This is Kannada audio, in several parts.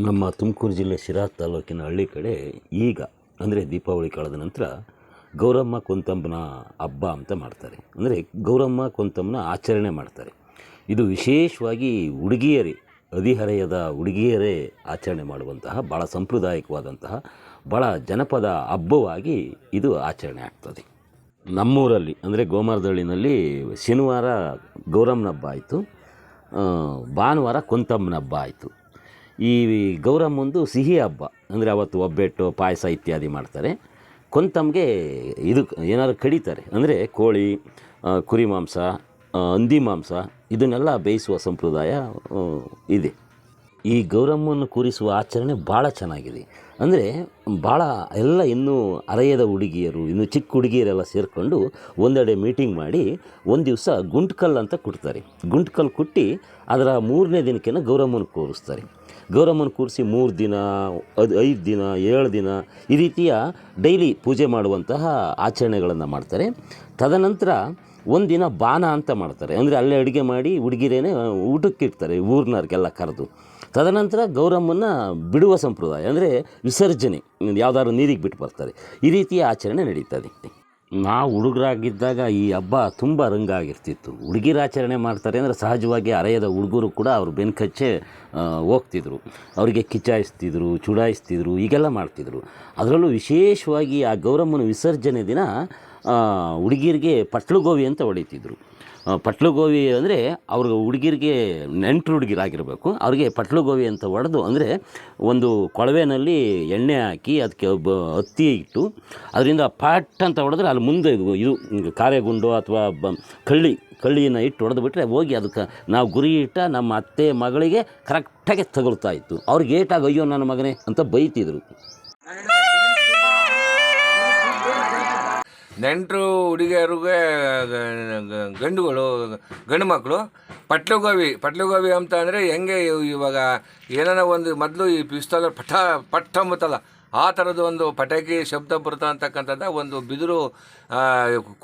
ನಮ್ಮ ತುಮಕೂರು ಜಿಲ್ಲೆ ಶಿರಾ ತಾಲೂಕಿನ ಹಳ್ಳಿ ಕಡೆ ಈಗ ಅಂದರೆ ದೀಪಾವಳಿ ಕಳೆದ ನಂತರ ಗೌರಮ್ಮ ಕೊಂತಮ್ಮನ ಹಬ್ಬ ಅಂತ ಮಾಡ್ತಾರೆ. ಅಂದರೆ ಗೌರಮ್ಮ ಕೊಂತಮ್ಮನ ಆಚರಣೆ ಮಾಡ್ತಾರೆ. ಇದು ವಿಶೇಷವಾಗಿ ಹುಡುಗಿಯರೇ, ಹದಿಹರೆಯದ ಹುಡುಗಿಯರೇ ಆಚರಣೆ ಮಾಡುವಂತಹ ಭಾಳ ಸಾಂಪ್ರದಾಯಿಕವಾದಂತಹ ಭಾಳ ಜನಪದ ಹಬ್ಬವಾಗಿ ಇದು ಆಚರಣೆ ಆಗ್ತದೆ. ನಮ್ಮೂರಲ್ಲಿ ಅಂದರೆ ಗೋಮಾರದಹಳ್ಳಿನಲ್ಲಿ ಶನಿವಾರ ಗೌರಮ್ಮನ ಹಬ್ಬ ಆಯಿತು, ಭಾನುವಾರ ಕೊಂತಮ್ಮನ ಹಬ್ಬ ಆಯಿತು. ಈ ಗೌರಮ್ಮಂದು ಸಿಹಿ ಹಬ್ಬ ಅಂದರೆ ಅವತ್ತು ಒಬ್ಬಟ್ಟು, ಪಾಯಸ ಇತ್ಯಾದಿ ಮಾಡ್ತಾರೆ. ಕೊಂತಮ್ಮಗೆ ಇದು ಏನಾದ್ರು ಕಡಿತಾರೆ ಅಂದರೆ ಕೋಳಿ, ಕುರಿ ಮಾಂಸ, ಹಂದಿ ಮಾಂಸ ಇದನ್ನೆಲ್ಲ ಬೇಯಿಸುವ ಸಂಪ್ರದಾಯ ಇದೆ. ಈ ಗೌರಮ್ಮನ ಕೂರಿಸುವ ಆಚರಣೆ ಭಾಳ ಚೆನ್ನಾಗಿದೆ. ಅಂದರೆ ಭಾಳ ಎಲ್ಲ ಇನ್ನೂ ಹರೆಯದ ಹುಡುಗಿಯರು, ಇನ್ನು ಚಿಕ್ಕ ಹುಡುಗಿಯರೆಲ್ಲ ಸೇರಿಕೊಂಡು ಒಂದೆಡೆ ಮೀಟಿಂಗ್ ಮಾಡಿ ಒಂದು ದಿವಸ ಗುಂಟ್ಕಲ್ಲು ಅಂತ ಕೊಡ್ತಾರೆ. ಗುಂಟ್ಕಲ್ಲು ಕುಟ್ಟಿ ಅದರ 3ನೇ ದಿನಕ್ಕೆ ಗೌರಮ್ಮನ ಕೂರಿಸ್ತಾರೆ. ಗೌರಮ್ಮನ ಕೂರಿಸಿ 3 ದಿನ, 5 ದಿನ, 7 ದಿನ ಈ ರೀತಿಯ ಡೈಲಿ ಪೂಜೆ ಮಾಡುವಂತಹ ಆಚರಣೆಗಳನ್ನು ಮಾಡ್ತಾರೆ. ತದನಂತರ ಒಂದಿನ ಬಾನ ಅಂತ ಮಾಡ್ತಾರೆ. ಅಂದರೆ ಅಲ್ಲೇ ಅಡುಗೆ ಮಾಡಿ ಹುಡುಗಿರೇನೆ ಊಟಕ್ಕಿರ್ತಾರೆ ಊರಿನವ್ರಿಗೆಲ್ಲ ಕರೆದು. ತದನಂತರ ಗೌರಮ್ಮನ ಬಿಡುವ ಸಂಪ್ರದಾಯ ಅಂದರೆ ವಿಸರ್ಜನೆ, ಯಾವುದಾದ್ರು ನೀರಿಗೆ ಬಿಟ್ಟು ಬರ್ತಾರೆ. ಈ ರೀತಿಯ ಆಚರಣೆ ನಡೀತದೆ. ನಾವು ಹುಡುಗರಾಗಿದ್ದಾಗ ಈ ಹಬ್ಬ ತುಂಬ ರಂಗಾಗಿರ್ತಿತ್ತು. ಹುಡುಗಿರ ಆಚರಣೆ ಮಾಡ್ತಾರೆ ಅಂದರೆ ಸಹಜವಾಗಿ ಹರೆಯದ ಹುಡುಗರು ಕೂಡ ಅವರು ಬೆನ್ಕಚ್ಚೆ ಹೋಗ್ತಿದ್ರು, ಅವರಿಗೆ ಕಿಚಾಯಿಸ್ತಿದ್ರು, ಚುಡಾಯಿಸ್ತಿದ್ರು, ಈಗೆಲ್ಲ ಮಾಡ್ತಿದ್ರು. ಅದರಲ್ಲೂ ವಿಶೇಷವಾಗಿ ಆ ಗೌರಮ್ಮನ ವಿಸರ್ಜನೆ ದಿನ ಹುಡುಗಿರಿಗೆ ಪಟ್ಲುಗೋವಿ ಅಂತ ಹೊಡಿತಿದ್ರು. ಪಟ್ಲುಗೋವಿ ಅಂದರೆ ಅವ್ರಿಗೆ ಹುಡುಗಿರಿಗೆ ನೆಂಟರು ಹುಡುಗಿರಾಗಿರಬೇಕು, ಅವ್ರಿಗೆ ಪಟ್ಲುಗೋವಿ ಅಂತ ಹೊಡೆದು, ಅಂದರೆ ಒಂದು ಕೊಳವೆನಲ್ಲಿ ಎಣ್ಣೆ ಹಾಕಿ ಅದಕ್ಕೆ ಹತ್ತಿ ಇಟ್ಟು ಅದರಿಂದ ಪಾಟ್ ಅಂತ ಹೊಡೆದ್ರೆ ಅಲ್ಲಿ ಮುಂದೆ ಇದು ಕಾರ್ಯಗುಂಡು ಅಥವಾ ಕಳ್ಳಿಯನ್ನು ಇಟ್ಟು ಹೊಡೆದುಬಿಟ್ರೆ ಹೋಗಿ ಅದಕ್ಕೆ ನಾವು ಗುರಿ ಇಟ್ಟ ನಮ್ಮ ಅತ್ತೆ ಮಗಳಿಗೆ ಕರೆಕ್ಟಾಗಿ ತಗೊಳ್ತಾ ಇತ್ತು. ಅವ್ರಿಗೆ ಏಟಾಗಿ ಅಯ್ಯೋ ನನ್ನ ಮಗನೇ ಅಂತ ಬೈತಿದ್ರು. ನೆಂಟರು ಹುಡುಗಿಯರಿಗೆ ಗಂಡು ಮಕ್ಕಳು ಪಟ್ಲುಗೋವಿ ಅಂತ ಅಂದರೆ ಹೆಂಗೆ ಇವಾಗ ಏನಾರ ಒಂದು ಮೊದಲು ಈ ಪಿಸ್ತೂಲ್ ಪಟ್ಟ ಅಂಬುತ್ತಲ್ಲ ಆ ಥರದ್ದು ಒಂದು ಪಟಾಕಿ ಶಬ್ದ ಬರ್ತಾ ಅಂತಕ್ಕಂಥದ್ದು ಒಂದು ಬಿದಿರು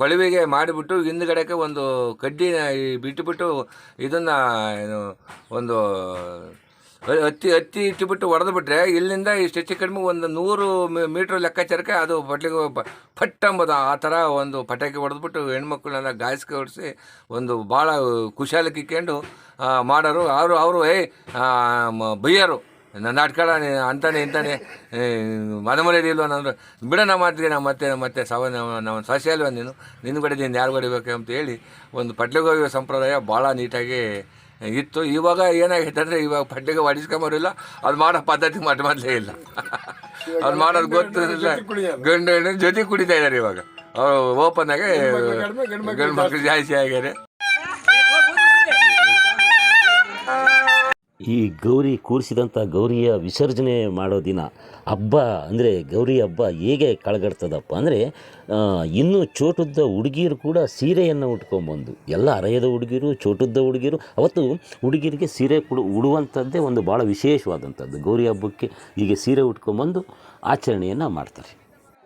ಕೊಳವೆಗೆ ಮಾಡಿಬಿಟ್ಟು ಹಿಂದುಗಡೆಗೆ ಒಂದು ಕಡ್ಡಿನ ಬಿಟ್ಟುಬಿಟ್ಟು ಇದನ್ನು ಒಂದು ಹತ್ತಿ ಇಟ್ಟುಬಿಟ್ಟು ಹೊಡೆದುಬಿಟ್ರೆ ಇಲ್ಲಿಂದ ಇಷ್ಟು ಹೆಚ್ಚು ಕಡಿಮೆ ಒಂದು 100 ಮೀಟ್ರ್ ಲೆಕ್ಕಾಚಾರಕ್ಕೆ ಅದು ಪಟ್ ಅಂಬೋದು ಆ ಥರ ಒಂದು ಪಟಾಕಿ ಹೊಡೆದ್ಬಿಟ್ಟು ಹೆಣ್ಮಕ್ಳನ್ನೆಲ್ಲ ಗಾಯಸ್ಕೆ ಹೊಡಿಸಿ ಒಂದು ಭಾಳ ಕುಶಾಲ ಕಿಕ್ಕೊಂಡು ಮಾಡೋರು. ಅವರು ಬೈಯರು, ನನ್ನ ಆಟ್ಕಳ ಅಂತಾನೆ ಇಂತಾನೆ ಮನೆಮನೇಲಿ ಇಲ್ವ ನಾನು ಬಿಡೋಣ ಮಾತಿಗೆ ನಾವು ಮತ್ತೆ ನಾವು ಸಸ್ಯ ಅಲ್ವ ನಿನ್ನ ಕಡೆ ನೀನು ಯಾರು ಹೊಡಿಬೇಕು ಅಂತ ಹೇಳಿ ಒಂದು ಪಟ್ಲುಗೋವಿ ಸಂಪ್ರದಾಯ ಭಾಳ ನೀಟಾಗಿ ಇತ್ತು. ಇವಾಗ ಏನಾಗೈತೆ ಅಂದರೆ ಇವಾಗ ಪಟ್ಟಿಗೆ ಹೊಡಿಸ್ಕೊಂಬರಿಲ್ಲ, ಅದು ಮಾಡೋ ಪದ್ಧತಿ ಮೊದಲೇ ಇಲ್ಲ. ಅದು ಮಾಡೋದು ಗೊತ್ತಿಲ್ಲ. ಗಂಡು ಹೆಣ್ಣು ಜೊತೆ ಕುಡಿತಾ ಇದ್ದಾರೆ ಇವಾಗ. ಅವರು ಓಪನ್ ಆಗಿ ಗಂಡು ಮಕ್ಕಳು ಜಾಸ್ತಿ ಆಗ್ಯಾರೆ. ಈ ಗೌರಿ ಕೂರಿಸಿದಂಥ ಗೌರಿಯ ವಿಸರ್ಜನೆ ಮಾಡೋ ದಿನ ಹಬ್ಬ ಅಂದರೆ ಗೌರಿ ಹಬ್ಬ ಹೇಗೆ ಕಳೆಗಡ್ತದಪ್ಪ ಅಂದರೆ ಇನ್ನೂ ಚೋಟುದ್ದ ಹುಡುಗಿಯರು ಕೂಡ ಸೀರೆಯನ್ನು ಉಟ್ಕೊಂಬಂದು, ಎಲ್ಲ ಹರೆಯದ ಹುಡುಗಿರು, ಚೋಟುದ್ದ ಹುಡುಗಿರು ಅವತ್ತು ಹುಡುಗಿರಿಗೆ ಸೀರೆ ಉಡುವಂಥದ್ದೇ ಒಂದು ಭಾಳ ವಿಶೇಷವಾದಂಥದ್ದು. ಗೌರಿ ಹಬ್ಬಕ್ಕೆ ಹೀಗೆ ಸೀರೆ ಉಟ್ಕೊಂಬಂದು ಆಚರಣೆಯನ್ನು ಮಾಡ್ತಾರೆ.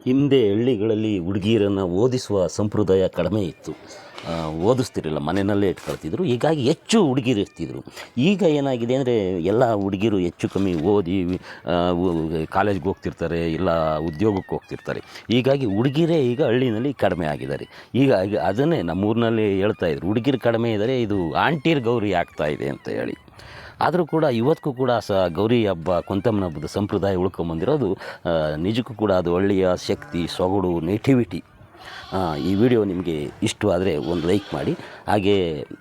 ಹಿಂದೆ ಹಳ್ಳಿಗಳಲ್ಲಿ ಹುಡುಗಿಯರನ್ನು ಓದಿಸುವ ಸಂಪ್ರದಾಯ ಕಡಿಮೆ ಇತ್ತು, ಓದಿಸ್ತಿರಲಿಲ್ಲ, ಮನೆಯಲ್ಲೇ ಇಟ್ಕೊಳ್ತಿದ್ರು. ಹೀಗಾಗಿ ಹೆಚ್ಚು ಹುಡುಗಿರು ಇರ್ತಿದ್ರು. ಈಗ ಏನಾಗಿದೆ ಅಂದರೆ ಎಲ್ಲ ಹುಡುಗಿರು ಹೆಚ್ಚು ಕಮ್ಮಿ ಓದಿ ಕಾಲೇಜ್ಗೆ ಹೋಗ್ತಿರ್ತಾರೆ, ಇಲ್ಲ ಉದ್ಯೋಗಕ್ಕೆ ಹೋಗ್ತಿರ್ತಾರೆ. ಹೀಗಾಗಿ ಹುಡುಗಿರೇ ಈಗ ಹಳ್ಳಿನಲ್ಲಿ ಕಡಿಮೆ ಆಗಿದ್ದಾರೆ. ಈಗ ಅದನ್ನೇ ನಮ್ಮೂರಿನಲ್ಲಿ ಹೇಳ್ತಾಯಿದ್ರು, ಹುಡುಗಿರು ಕಡಿಮೆ ಇದ್ದಾರೆ, ಇದು ಆಂಟಿರ್ ಗೌರಿ ಆಗ್ತಾಯಿದೆ ಅಂತ ಹೇಳಿ. ಆದರೂ ಕೂಡ ಇವತ್ತಿಗೂ ಕೂಡ ಗೌರಿ ಹಬ್ಬ, ಕೊಂತಮ್ಮನ ಹಬ್ಬದ ಸಂಪ್ರದಾಯ ಉಳ್ಕೊಂಬಂದಿರೋದು ನಿಜಕ್ಕೂ ಕೂಡ ಅದು ಹಳ್ಳಿಯ ಶಕ್ತಿ, ಸೊಗಡು, ನೇಟಿವಿಟಿ. ಈ ವಿಡಿಯೋ ನಿಮಗೆ ಇಷ್ಟವಾದರೆ ಒಂದು ಲೈಕ್ ಮಾಡಿ, ಹಾಗೆ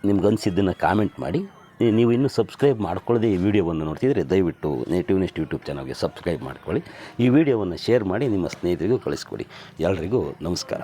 ನಿಮ್ಗನ್ಸಿದ್ದನ್ನು ಕಾಮೆಂಟ್ ಮಾಡಿ. ನೀವು ಇನ್ನೂ ಸಬ್ಸ್ಕ್ರೈಬ್ ಮಾಡ್ಕೊಳ್ಳದೆ ಈ ವಿಡಿಯೋವನ್ನು ನೋಡ್ತಿದ್ರೆ ದಯವಿಟ್ಟು ನೇಟಿವ್ ನೆಸ್ಟ್ ಯೂಟ್ಯೂಬ್ ಚಾನಲ್ಗೆ ಸಬ್ಸ್ಕ್ರೈಬ್ ಮಾಡ್ಕೊಳ್ಳಿ. ಈ ವಿಡಿಯೋವನ್ನು ಶೇರ್ ಮಾಡಿ ನಿಮ್ಮ ಸ್ನೇಹಿತರಿಗೂ ಕಳಿಸ್ಕೊಡಿ. ಎಲ್ರಿಗೂ ನಮಸ್ಕಾರ.